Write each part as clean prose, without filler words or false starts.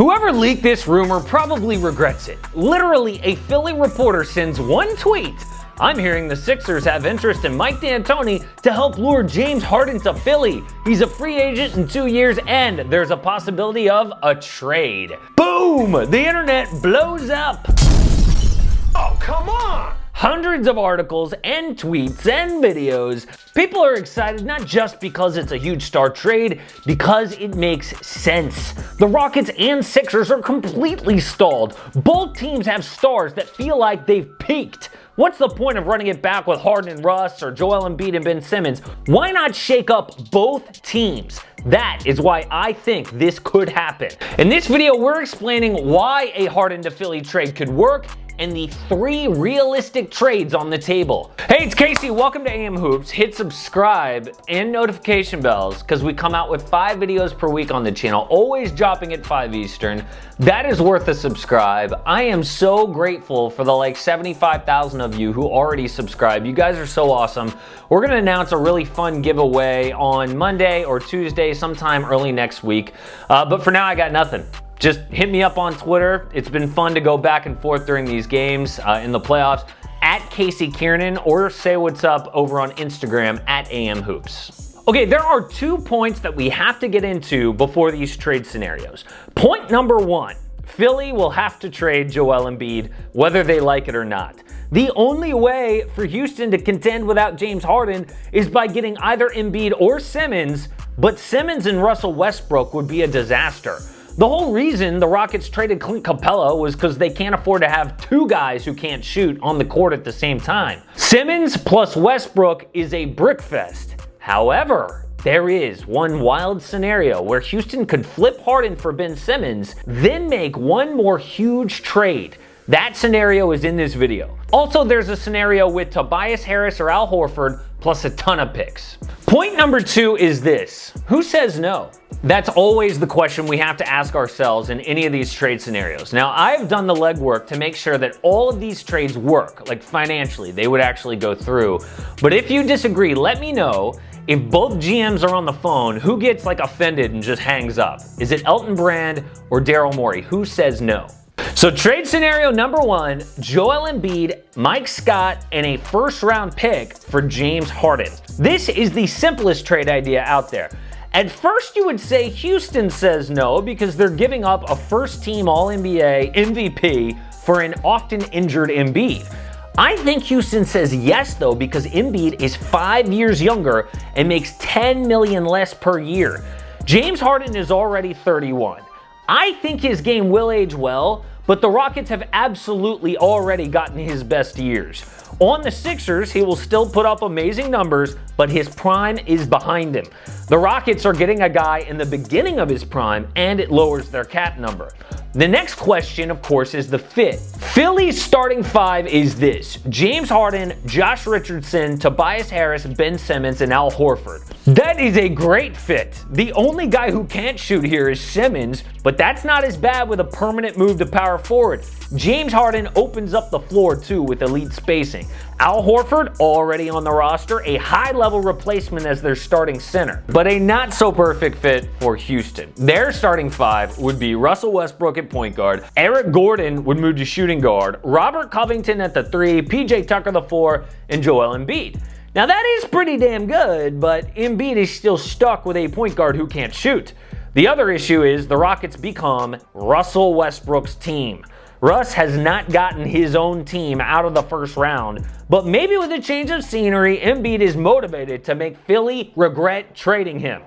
Whoever leaked this rumor probably regrets it. Literally, a Philly reporter sends one tweet. I'm hearing the Sixers have interest in Mike D'Antoni to help lure James Harden to Philly. He's a free agent in 2 years and there's a possibility of a trade. Boom! The internet blows up. Oh, come on! Hundreds of articles and tweets and videos. People are excited not just because it's a huge star trade, because it makes sense. The Rockets and Sixers are completely stalled. Both teams have stars that feel like they've peaked. What's the point of running it back with Harden and Russ or Joel Embiid and Ben Simmons? Why not shake up both teams? That is why I think this could happen. In this video, we're explaining why a Harden to Philly trade could work and the 3 realistic trades on the table. Hey, it's Casey. Welcome to AM Hoops. Hit subscribe and notification bells because we come out with 5 videos per week on the channel, always dropping at 5 Eastern. That is worth a subscribe. I am so grateful for the like 75,000 of you who already subscribe. You guys are so awesome. We're gonna announce a really fun giveaway on Monday or Tuesday, sometime early next week. But for now, I got nothing. Just hit me up on Twitter. It's been fun to go back and forth during these games in the playoffs at Casey Kiernan, or say what's up over on Instagram at AM Hoops. Okay, there are 2 points that we have to get into before these trade scenarios. Point number 1, Philly will have to trade Joel Embiid whether they like it or not. The only way for Houston to contend without James Harden is by getting either Embiid or Simmons, but Simmons and Russell Westbrook would be a disaster. The whole reason the Rockets traded Clint Capella was because they can't afford to have 2 guys who can't shoot on the court at the same time. Simmons plus Westbrook is a brickfest. However, there is one wild scenario where Houston could flip Harden for Ben Simmons, then make one more huge trade. That scenario is in this video. Also, there's a scenario with Tobias Harris or Al Horford plus a ton of picks. Point number 2 is this: who says no? That's always the question we have to ask ourselves in any of these trade scenarios. Now, I've done the legwork to make sure that all of these trades work, like financially, they would actually go through. But if you disagree, let me know. If both GMs are on the phone, who gets like offended and just hangs up? Is it Elton Brand or Daryl Morey? Who says no? So trade scenario number 1, Joel Embiid, Mike Scott, and a first-round pick for James Harden. This is the simplest trade idea out there. At first, you would say Houston says no because they're giving up a first-team All-NBA MVP for an often injured Embiid. I think Houston says yes, though, because Embiid is 5 years younger and makes $10 million less per year. James Harden is already 31. I think his game will age well, but the Rockets have absolutely already gotten his best years. On the Sixers, he will still put up amazing numbers, but his prime is behind him. The Rockets are getting a guy in the beginning of his prime, and it lowers their cap number. The next question, of course, is the fit. Philly's starting 5 is this: James Harden, Josh Richardson, Tobias Harris, Ben Simmons, and Al Horford. That is a great fit. The only guy who can't shoot here is Simmons, but that's not as bad with a permanent move to power forward. James Harden opens up the floor too with elite spacing. Al Horford, already on the roster, a high-level replacement as their starting center, but a not-so-perfect fit for Houston. Their starting 5 would be Russell Westbrook at point guard, Eric Gordon would move to shooting guard, Robert Covington at the 3, PJ Tucker the 4, and Joel Embiid. Now that is pretty damn good, but Embiid is still stuck with a point guard who can't shoot. The other issue is the Rockets become Russell Westbrook's team. Russ has not gotten his own team out of the first round, but maybe with a change of scenery, Embiid is motivated to make Philly regret trading him.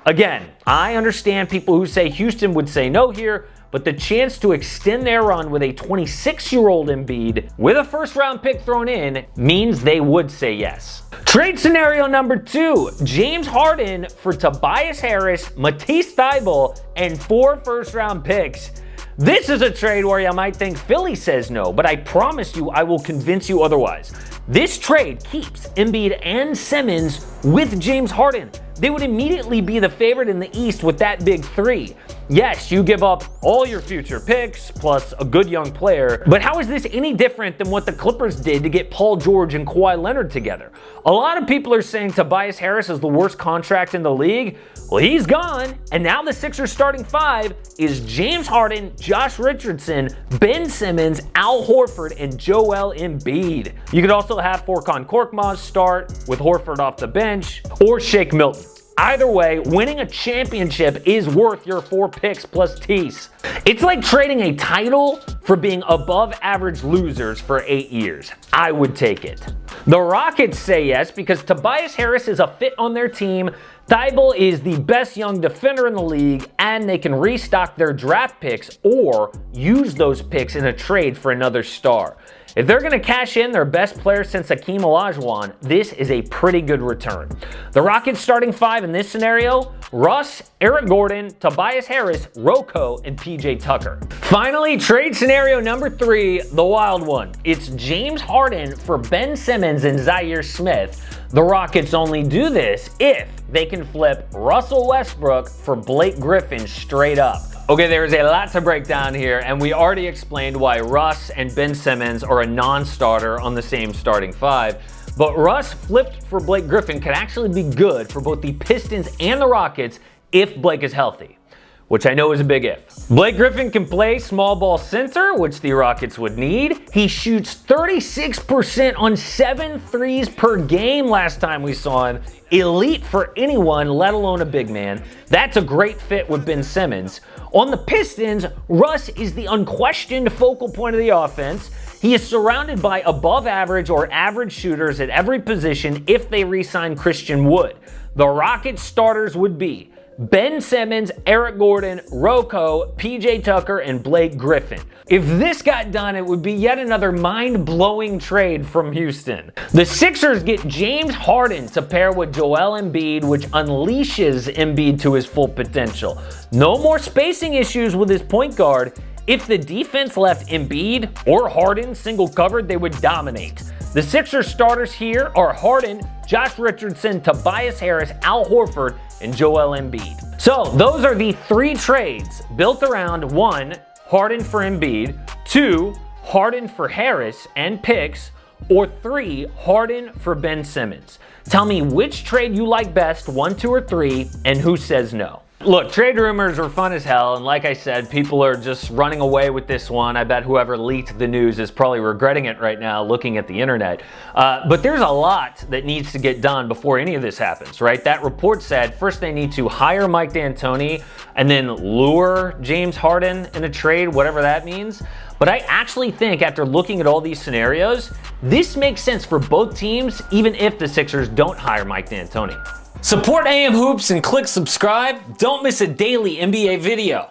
Again, I understand people who say Houston would say no here, but the chance to extend their run with a 26-year-old Embiid with a first-round pick thrown in means they would say yes. Trade scenario number 2, James Harden for Tobias Harris, Matisse Thybulle, and 4 first-round picks. This is a trade where you might think Philly says no, but I promise you I will convince you otherwise. This trade keeps Embiid and Simmons with James Harden. They would immediately be the favorite in the East with that big 3. Yes, you give up all your future picks plus a good young player, but how is this any different than what the Clippers did to get Paul George and Kawhi Leonard together? A lot of people are saying Tobias Harris is the worst contract in the league. Well, he's gone, and now the Sixers starting five is James Harden, Josh Richardson, Ben Simmons, Al Horford, and Joel Embiid. You could also have Furkan Korkmaz start with Horford off the bench, or Shake Milton. Either way, winning a championship is worth your 4 picks plus tees. It's like trading a title for being above average losers for 8 years. I would take it. The Rockets say yes because Tobias Harris is a fit on their team, Thibault is the best young defender in the league, and they can restock their draft picks or use those picks in a trade for another star. If they're going to cash in their best player since Hakeem Olajuwon, this is a pretty good return. The Rockets starting five in this scenario: Russ, Eric Gordon, Tobias Harris, Rocco, and PJ Tucker. Finally, trade scenario number 3, the wild one. It's James Harden for Ben Simmons and Zaire Smith. The Rockets only do this if they can flip Russell Westbrook for Blake Griffin straight up. Okay, there is a lot to break down here, and we already explained why Russ and Ben Simmons are a non-starter on the same starting five. But Russ flipped for Blake Griffin could actually be good for both the Pistons and the Rockets if Blake is healthy, which I know is a big if. Blake Griffin can play small ball center, which the Rockets would need. He shoots 36% on 7 threes per game last time we saw him. Elite for anyone, let alone a big man. That's a great fit with Ben Simmons. On the Pistons, Russ is the unquestioned focal point of the offense. He is surrounded by above average or average shooters at every position if they re-sign Christian Wood. The Rockets starters would be Ben Simmons, Eric Gordon, Rocco, PJ Tucker, and Blake Griffin. If this got done, it would be yet another mind-blowing trade from Houston. The Sixers get James Harden to pair with Joel Embiid, which unleashes Embiid to his full potential. No more spacing issues with his point guard. If the defense left Embiid or Harden single covered, they would dominate. The Sixers starters here are Harden, Josh Richardson, Tobias Harris, Al Horford, and Joel Embiid. So those are the 3 trades built around 1, Harden for Embiid, 2, Harden for Harris and picks, or 3, Harden for Ben Simmons. Tell me which trade you like best, 1, 2, or 3, and who says no. Look, trade rumors are fun as hell, and like I said, people are just running away with this one. I bet whoever leaked the news is probably regretting it right now looking at the internet. But there's a lot that needs to get done before any of this happens, right? That report said first they need to hire Mike D'Antoni and then lure James Harden in a trade, whatever that means. But I actually think after looking at all these scenarios, this makes sense for both teams, even if the Sixers don't hire Mike D'Antoni. Support AM Hoops and click subscribe. Don't miss a daily NBA video.